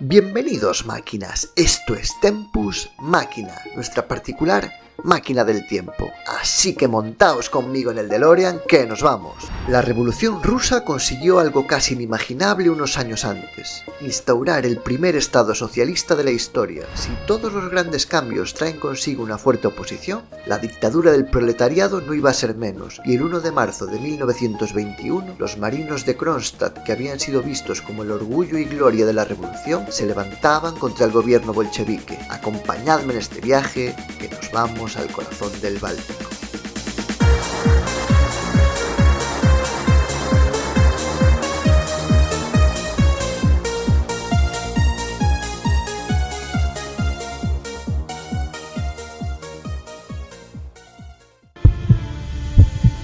Bienvenidos máquinas, esto es Tempus Máquina, nuestra particular máquina del tiempo. Así que montaos conmigo en el DeLorean que nos vamos. La Revolución Rusa consiguió algo casi inimaginable unos años antes: instaurar el primer estado socialista de la historia. Si todos los grandes cambios traen consigo una fuerte oposición, la dictadura del proletariado no iba a ser menos, y el 1 de marzo de 1921, los marinos de Kronstadt, que habían sido vistos como el orgullo y gloria de la revolución, se levantaban contra el gobierno bolchevique. Acompañadme en este viaje, que nos vamos al corazón del Báltico.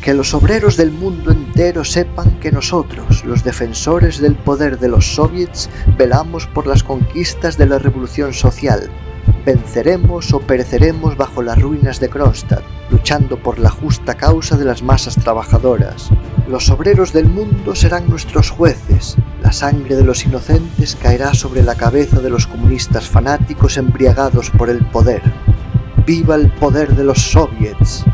Que los obreros del mundo entero sepan que nosotros, los defensores del poder de los soviets, velamos por las conquistas de la revolución social. Venceremos o pereceremos bajo las ruinas de Kronstadt, luchando por la justa causa de las masas trabajadoras. Los obreros del mundo serán nuestros jueces. La sangre de los inocentes caerá sobre la cabeza de los comunistas fanáticos embriagados por el poder. ¡Viva el poder de los soviets!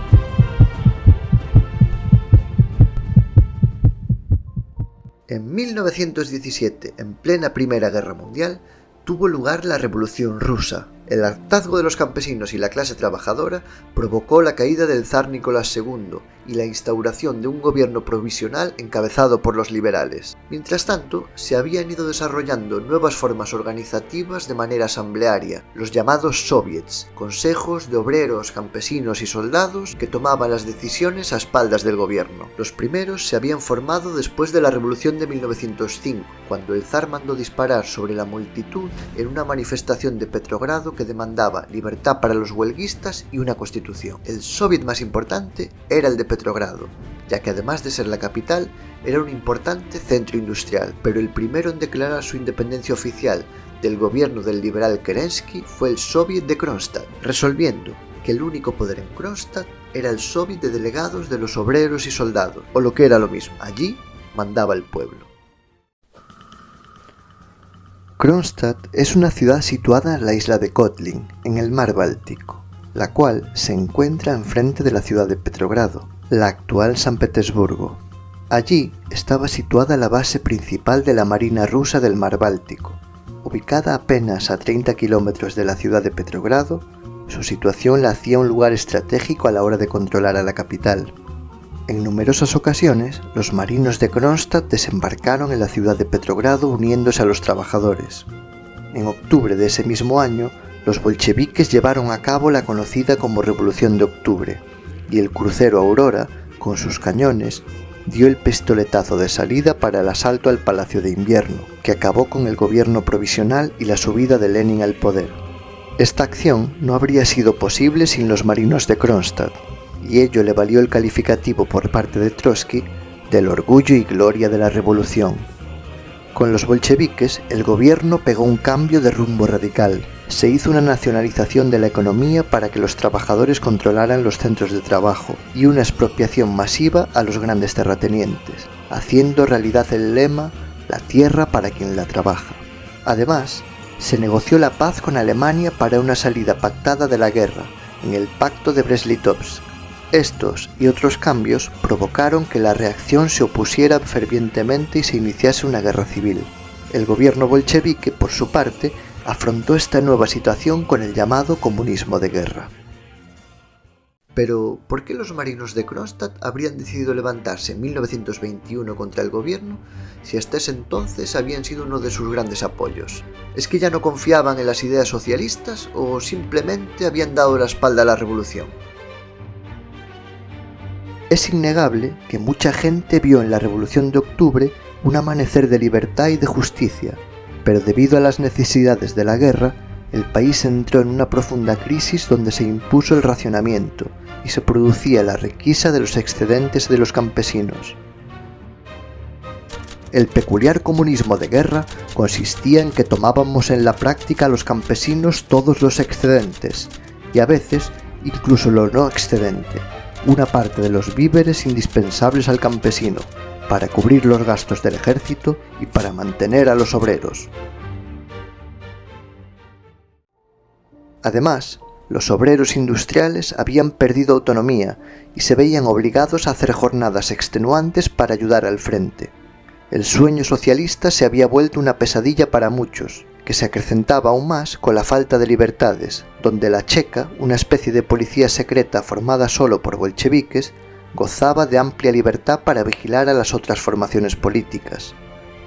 En 1917, en plena Primera Guerra Mundial, tuvo lugar la Revolución Rusa. El hartazgo de los campesinos y la clase trabajadora provocó la caída del zar Nicolás II y la instauración de un gobierno provisional encabezado por los liberales. Mientras tanto, se habían ido desarrollando nuevas formas organizativas de manera asamblearia, los llamados soviets, consejos de obreros, campesinos y soldados que tomaban las decisiones a espaldas del gobierno. Los primeros se habían formado después de la Revolución de 1905, cuando el zar mandó disparar sobre la multitud en una manifestación de Petrogrado que demandaba libertad para los huelguistas y una constitución. El soviet más importante era el de Petrogrado, ya que además de ser la capital, era un importante centro industrial, pero el primero en declarar su independencia oficial del gobierno del liberal Kerensky fue el soviet de Kronstadt, resolviendo que el único poder en Kronstadt era el soviet de delegados de los obreros y soldados, o lo que era lo mismo, allí mandaba el pueblo. Kronstadt es una ciudad situada en la isla de Kotlin, en el mar Báltico, la cual se encuentra enfrente de la ciudad de Petrogrado, la actual San Petersburgo. Allí estaba situada la base principal de la Marina rusa del mar Báltico. Ubicada apenas a 30 kilómetros de la ciudad de Petrogrado, su situación la hacía un lugar estratégico a la hora de controlar a la capital. En numerosas ocasiones, los marinos de Kronstadt desembarcaron en la ciudad de Petrogrado uniéndose a los trabajadores. En octubre de ese mismo año, los bolcheviques llevaron a cabo la conocida como Revolución de Octubre, y el crucero Aurora, con sus cañones, dio el pistoletazo de salida para el asalto al Palacio de Invierno, que acabó con el gobierno provisional y la subida de Lenin al poder. Esta acción no habría sido posible sin los marinos de Kronstadt, y ello le valió el calificativo por parte de Trotsky del orgullo y gloria de la revolución. Con los bolcheviques, el gobierno pegó un cambio de rumbo radical. Se hizo una nacionalización de la economía para que los trabajadores controlaran los centros de trabajo y una expropiación masiva a los grandes terratenientes, haciendo realidad el lema «La tierra para quien la trabaja». Además, se negoció la paz con Alemania para una salida pactada de la guerra, en el Pacto de Brest-Litovsk. Estos y otros cambios provocaron que la reacción se opusiera fervientemente y se iniciase una guerra civil. El gobierno bolchevique, por su parte, afrontó esta nueva situación con el llamado comunismo de guerra. Pero, ¿por qué los marinos de Kronstadt habrían decidido levantarse en 1921 contra el gobierno si hasta ese entonces habían sido uno de sus grandes apoyos? ¿Es que ya no confiaban en las ideas socialistas o simplemente habían dado la espalda a la revolución? Es innegable que mucha gente vio en la Revolución de Octubre un amanecer de libertad y de justicia, pero debido a las necesidades de la guerra, el país entró en una profunda crisis donde se impuso el racionamiento y se producía la requisa de los excedentes de los campesinos. El peculiar comunismo de guerra consistía en que tomábamos en la práctica a los campesinos todos los excedentes, y a veces incluso lo no excedente, una parte de los víveres indispensables al campesino, para cubrir los gastos del ejército y para mantener a los obreros. Además, los obreros industriales habían perdido autonomía y se veían obligados a hacer jornadas extenuantes para ayudar al frente. El sueño socialista se había vuelto una pesadilla para muchos, que se acrecentaba aún más con la falta de libertades, donde la Cheka, una especie de policía secreta formada solo por bolcheviques, gozaba de amplia libertad para vigilar a las otras formaciones políticas.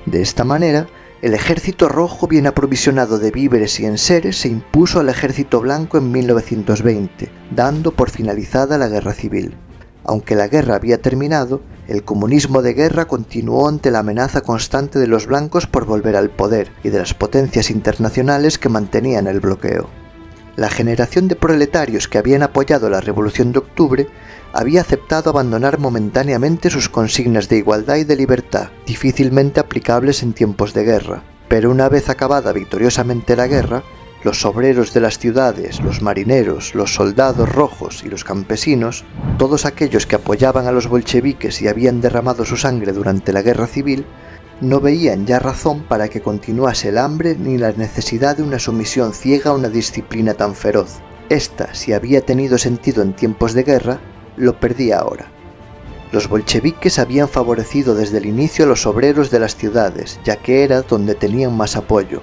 De esta manera, el Ejército Rojo, bien aprovisionado de víveres y enseres, se impuso al Ejército Blanco en 1920, dando por finalizada la Guerra Civil. Aunque la guerra había terminado, el comunismo de guerra continuó ante la amenaza constante de los blancos por volver al poder y de las potencias internacionales que mantenían el bloqueo. La generación de proletarios que habían apoyado la Revolución de Octubre había aceptado abandonar momentáneamente sus consignas de igualdad y de libertad, difícilmente aplicables en tiempos de guerra. Pero una vez acabada victoriosamente la guerra, los obreros de las ciudades, los marineros, los soldados rojos y los campesinos, todos aquellos que apoyaban a los bolcheviques y habían derramado su sangre durante la guerra civil, no veían ya razón para que continuase el hambre ni la necesidad de una sumisión ciega a una disciplina tan feroz. Esta, si había tenido sentido en tiempos de guerra, lo perdía ahora. Los bolcheviques habían favorecido desde el inicio a los obreros de las ciudades, ya que era donde tenían más apoyo,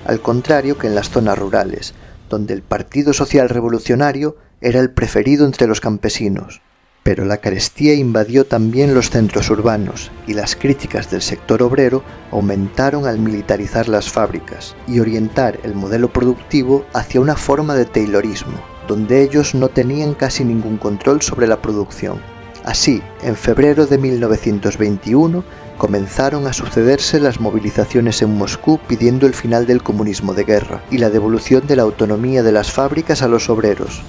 al contrario que en las zonas rurales, donde el Partido Social Revolucionario era el preferido entre los campesinos. Pero la carestía invadió también los centros urbanos y las críticas del sector obrero aumentaron al militarizar las fábricas y orientar el modelo productivo hacia una forma de taylorismo, donde ellos no tenían casi ningún control sobre la producción. Así, en febrero de 1921, comenzaron a sucederse las movilizaciones en Moscú pidiendo el final del comunismo de guerra y la devolución de la autonomía de las fábricas a los obreros.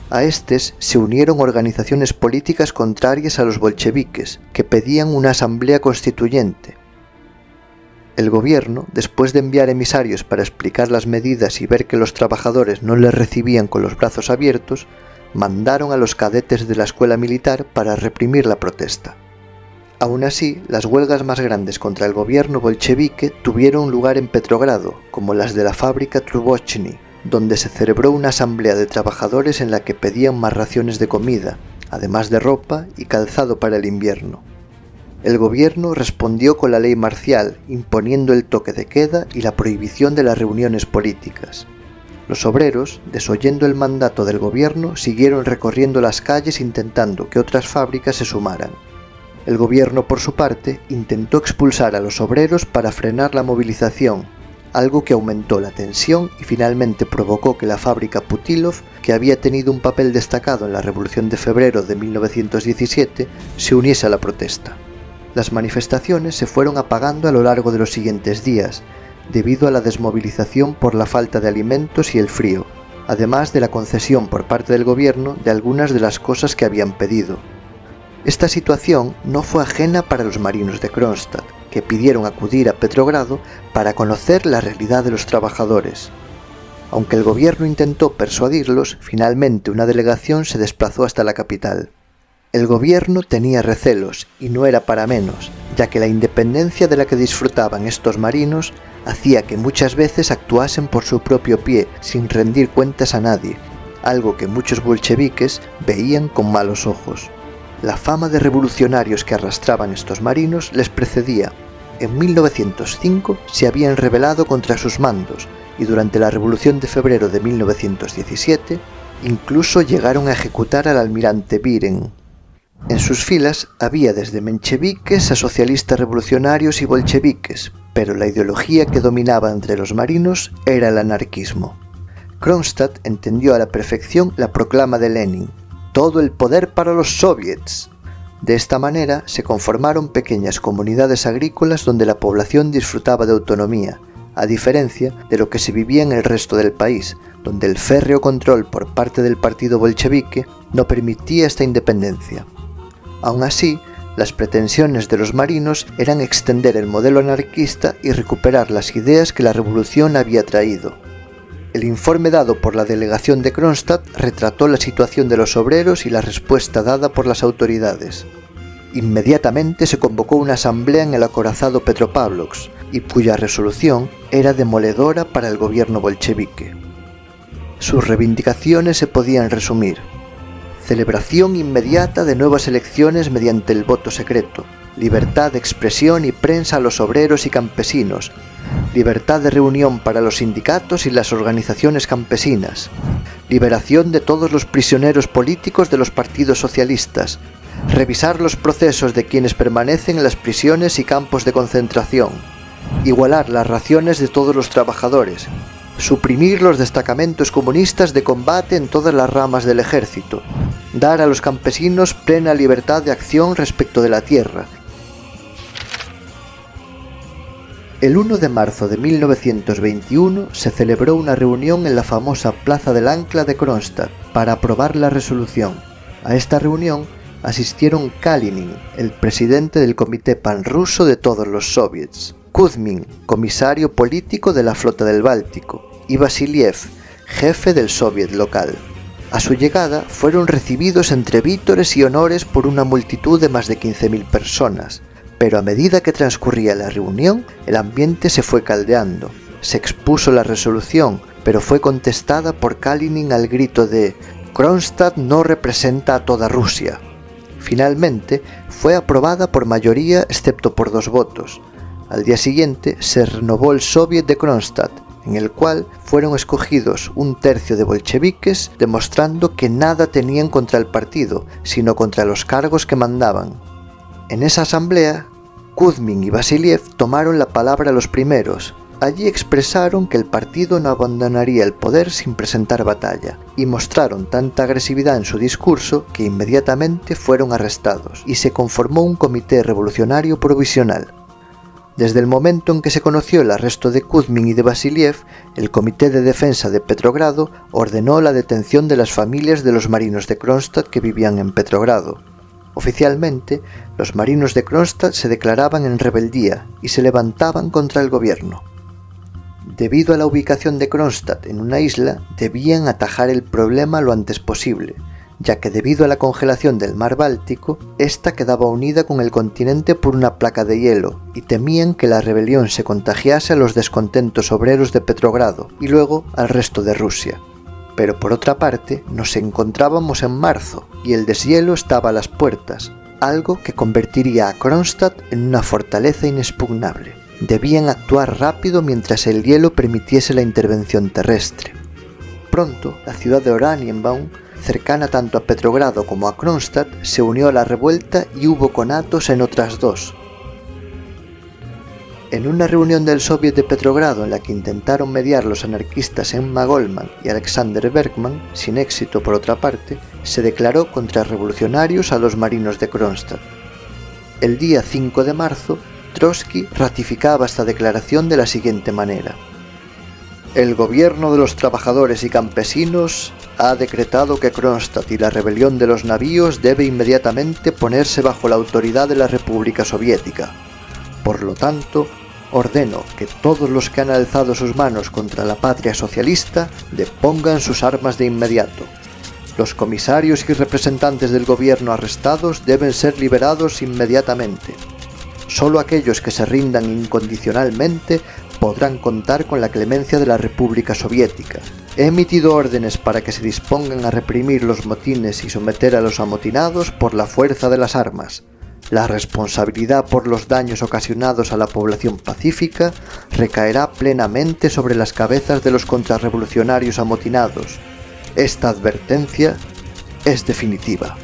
A estos se unieron organizaciones políticas contrarias a los bolcheviques, que pedían una asamblea constituyente. El gobierno, después de enviar emisarios para explicar las medidas y ver que los trabajadores no les recibían con los brazos abiertos, mandaron a los cadetes de la escuela militar para reprimir la protesta. Aún así, las huelgas más grandes contra el gobierno bolchevique tuvieron lugar en Petrogrado, como las de la fábrica Trubochny, donde se celebró una asamblea de trabajadores en la que pedían más raciones de comida, además de ropa y calzado para el invierno. El gobierno respondió con la ley marcial, imponiendo el toque de queda y la prohibición de las reuniones políticas. Los obreros, desoyendo el mandato del gobierno, siguieron recorriendo las calles intentando que otras fábricas se sumaran. El gobierno, por su parte, intentó expulsar a los obreros para frenar la movilización, algo que aumentó la tensión y finalmente provocó que la fábrica Putilov, que había tenido un papel destacado en la Revolución de Febrero de 1917, se uniese a la protesta. Las manifestaciones se fueron apagando a lo largo de los siguientes días, debido a la desmovilización por la falta de alimentos y el frío, además de la concesión por parte del gobierno de algunas de las cosas que habían pedido. Esta situación no fue ajena para los marinos de Kronstadt, que pidieron acudir a Petrogrado para conocer la realidad de los trabajadores. Aunque el gobierno intentó persuadirlos, finalmente una delegación se desplazó hasta la capital. El gobierno tenía recelos, y no era para menos, ya que la independencia de la que disfrutaban estos marinos hacía que muchas veces actuasen por su propio pie, sin rendir cuentas a nadie, algo que muchos bolcheviques veían con malos ojos. La fama de revolucionarios que arrastraban estos marinos les precedía. En 1905 se habían rebelado contra sus mandos y durante la Revolución de Febrero de 1917 incluso llegaron a ejecutar al almirante Biren. En sus filas había desde mencheviques a socialistas revolucionarios y bolcheviques, pero la ideología que dominaba entre los marinos era el anarquismo. Kronstadt entendió a la perfección la proclama de Lenin: todo el poder para los soviets. De esta manera se conformaron pequeñas comunidades agrícolas donde la población disfrutaba de autonomía, a diferencia de lo que se vivía en el resto del país, donde el férreo control por parte del partido bolchevique no permitía esta independencia. Aún así, las pretensiones de los marinos eran extender el modelo anarquista y recuperar las ideas que la revolución había traído. El informe dado por la delegación de Kronstadt retrató la situación de los obreros y la respuesta dada por las autoridades. Inmediatamente se convocó una asamblea en el acorazado Petropavlovsk, y cuya resolución era demoledora para el gobierno bolchevique. Sus reivindicaciones se podían resumir: celebración inmediata de nuevas elecciones mediante el voto secreto, libertad de expresión y prensa a los obreros y campesinos, libertad de reunión para los sindicatos y las organizaciones campesinas, liberación de todos los prisioneros políticos de los partidos socialistas, revisar los procesos de quienes permanecen en las prisiones y campos de concentración, igualar las raciones de todos los trabajadores, suprimir los destacamentos comunistas de combate en todas las ramas del ejército, dar a los campesinos plena libertad de acción respecto de la tierra. El 1 de marzo de 1921 se celebró una reunión en la famosa Plaza del Ancla de Kronstadt para aprobar la resolución. A esta reunión asistieron Kalinin, el presidente del Comité Panruso de todos los soviets, Kuzmin, comisario político de la Flota del Báltico, y Vasiliev, jefe del soviet local. A su llegada fueron recibidos entre vítores y honores por una multitud de más de 15.000 personas, pero a medida que transcurría la reunión, el ambiente se fue caldeando. Se expuso la resolución, pero fue contestada por Kalinin al grito de «Kronstadt no representa a toda Rusia». Finalmente, fue aprobada por mayoría excepto por 2 votos. Al día siguiente se renovó el Soviet de Kronstadt, en el cual fueron escogidos 1/3 de bolcheviques, demostrando que nada tenían contra el partido, sino contra los cargos que mandaban. En esa asamblea, Kuzmin y Vasiliev tomaron la palabra los primeros. Allí expresaron que el partido no abandonaría el poder sin presentar batalla, y mostraron tanta agresividad en su discurso que inmediatamente fueron arrestados, y se conformó un comité revolucionario provisional. Desde el momento en que se conoció el arresto de Kuzmin y de Vasiliev, el Comité de Defensa de Petrogrado ordenó la detención de las familias de los marinos de Kronstadt que vivían en Petrogrado. Oficialmente, los marinos de Kronstadt se declaraban en rebeldía y se levantaban contra el gobierno. Debido a la ubicación de Kronstadt en una isla, debían atajar el problema lo antes posible, ya que debido a la congelación del mar Báltico, ésta quedaba unida con el continente por una placa de hielo, y temían que la rebelión se contagiase a los descontentos obreros de Petrogrado y luego al resto de Rusia. Pero por otra parte, nos encontrábamos en marzo, y el deshielo estaba a las puertas, algo que convertiría a Kronstadt en una fortaleza inexpugnable. Debían actuar rápido mientras el hielo permitiese la intervención terrestre. Pronto, la ciudad de Oranienbaum, cercana tanto a Petrogrado como a Kronstadt, se unió a la revuelta y hubo conatos en otras 2. En una reunión del Soviet de Petrogrado en la que intentaron mediar los anarquistas Emma Goldman y Alexander Bergman, sin éxito por otra parte, se declaró contrarrevolucionarios a los marinos de Kronstadt. El día 5 de marzo, Trotsky ratificaba esta declaración de la siguiente manera: el gobierno de los trabajadores y campesinos ha decretado que Kronstadt y la rebelión de los navíos debe inmediatamente ponerse bajo la autoridad de la República Soviética. Por lo tanto, ordeno que todos los que han alzado sus manos contra la patria socialista depongan sus armas de inmediato. Los comisarios y representantes del gobierno arrestados deben ser liberados inmediatamente. Solo aquellos que se rindan incondicionalmente podrán contar con la clemencia de la República Soviética. He emitido órdenes para que se dispongan a reprimir los motines y someter a los amotinados por la fuerza de las armas. La responsabilidad por los daños ocasionados a la población pacífica recaerá plenamente sobre las cabezas de los contrarrevolucionarios amotinados. Esta advertencia es definitiva.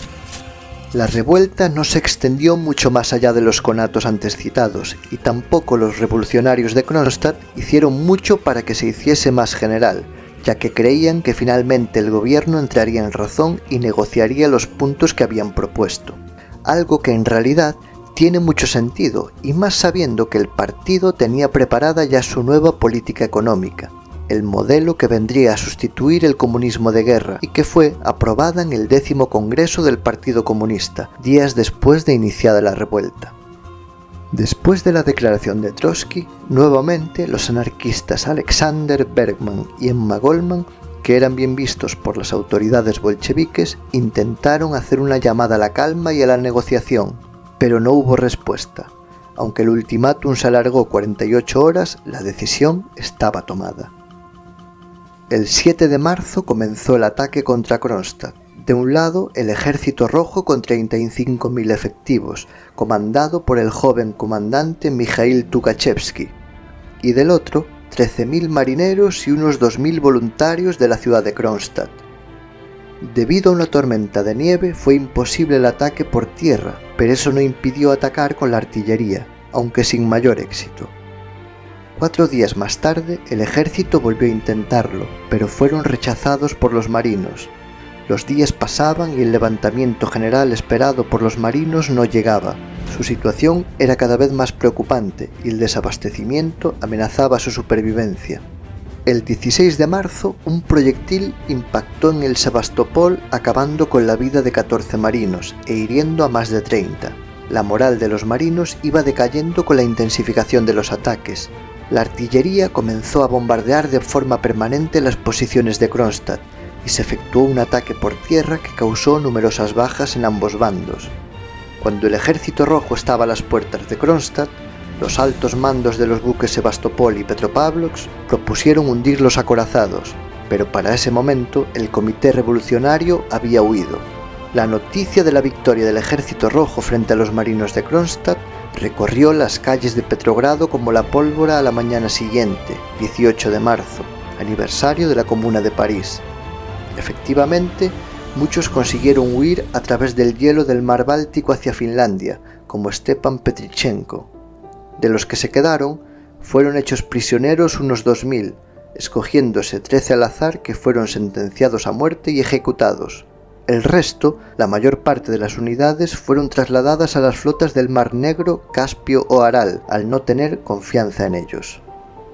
La revuelta no se extendió mucho más allá de los conatos antes citados, y tampoco los revolucionarios de Kronstadt hicieron mucho para que se hiciese más general, ya que creían que finalmente el gobierno entraría en razón y negociaría los puntos que habían propuesto. Algo que en realidad tiene mucho sentido, y más sabiendo que el partido tenía preparada ya su nueva política económica, el modelo que vendría a sustituir el comunismo de guerra y que fue aprobada en el 10º Congreso del Partido Comunista, días después de iniciada la revuelta. Después de la declaración de Trotsky, nuevamente los anarquistas Alexander Bergman y Emma Goldman, que eran bien vistos por las autoridades bolcheviques, intentaron hacer una llamada a la calma y a la negociación, pero no hubo respuesta. Aunque el ultimátum se alargó 48 horas, la decisión estaba tomada. El 7 de marzo comenzó el ataque contra Kronstadt. De un lado, el Ejército Rojo con 35.000 efectivos, comandado por el joven comandante Mikhail Tukhachevsky, y del otro, 13.000 marineros y unos 2.000 voluntarios de la ciudad de Kronstadt. Debido a una tormenta de nieve fue imposible el ataque por tierra, pero eso no impidió atacar con la artillería, aunque sin mayor éxito. 4 días más tarde, el ejército volvió a intentarlo, pero fueron rechazados por los marinos. Los días pasaban y el levantamiento general esperado por los marinos no llegaba. Su situación era cada vez más preocupante y el desabastecimiento amenazaba su supervivencia. El 16 de marzo, un proyectil impactó en el Sebastopol, acabando con la vida de 14 marinos e hiriendo a más de 30. La moral de los marinos iba decayendo con la intensificación de los ataques. La artillería comenzó a bombardear de forma permanente las posiciones de Kronstadt, y se efectuó un ataque por tierra que causó numerosas bajas en ambos bandos. Cuando el Ejército Rojo estaba a las puertas de Kronstadt, los altos mandos de los buques Sebastopol y Petropavlovsk propusieron hundir los acorazados, pero para ese momento el Comité Revolucionario había huido. La noticia de la victoria del Ejército Rojo frente a los marinos de Kronstadt recorrió las calles de Petrogrado como la pólvora a la mañana siguiente, 18 de marzo, aniversario de la Comuna de París. Efectivamente, muchos consiguieron huir a través del hielo del mar Báltico hacia Finlandia, como Stepan Petrichenko. De los que se quedaron, fueron hechos prisioneros unos 2.000, escogiéndose 13 al azar que fueron sentenciados a muerte y ejecutados. El resto, la mayor parte de las unidades, fueron trasladadas a las flotas del Mar Negro, Caspio o Aral, al no tener confianza en ellos.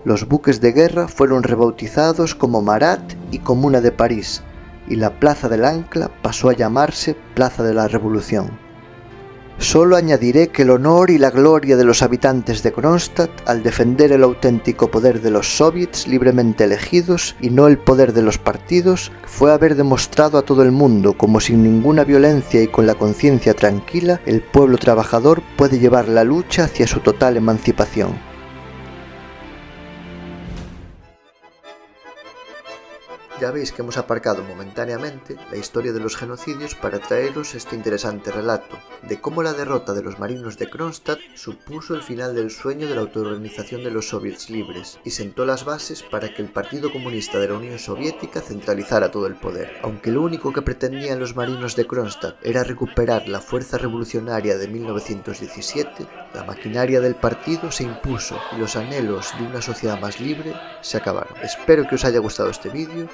Los buques de guerra fueron rebautizados como Marat y Comuna de París, y la Plaza del Ancla pasó a llamarse Plaza de la Revolución. Solo añadiré que el honor y la gloria de los habitantes de Kronstadt al defender el auténtico poder de los soviets libremente elegidos y no el poder de los partidos fue haber demostrado a todo el mundo cómo sin ninguna violencia y con la conciencia tranquila el pueblo trabajador puede llevar la lucha hacia su total emancipación. Ya veis que hemos aparcado momentáneamente la historia de los genocidios para traeros este interesante relato de cómo la derrota de los marinos de Kronstadt supuso el final del sueño de la autoorganización de los soviets libres y sentó las bases para que el Partido Comunista de la Unión Soviética centralizara todo el poder. Aunque lo único que pretendían los marinos de Kronstadt era recuperar la fuerza revolucionaria de 1917, la maquinaria del partido se impuso y los anhelos de una sociedad más libre se acabaron. Espero que os haya gustado este vídeo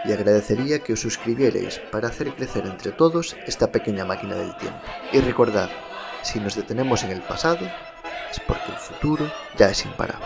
y agradecería que os suscribierais para hacer crecer entre todos esta pequeña máquina del tiempo. Y recordad, si nos detenemos en el pasado, es porque el futuro ya es imparable.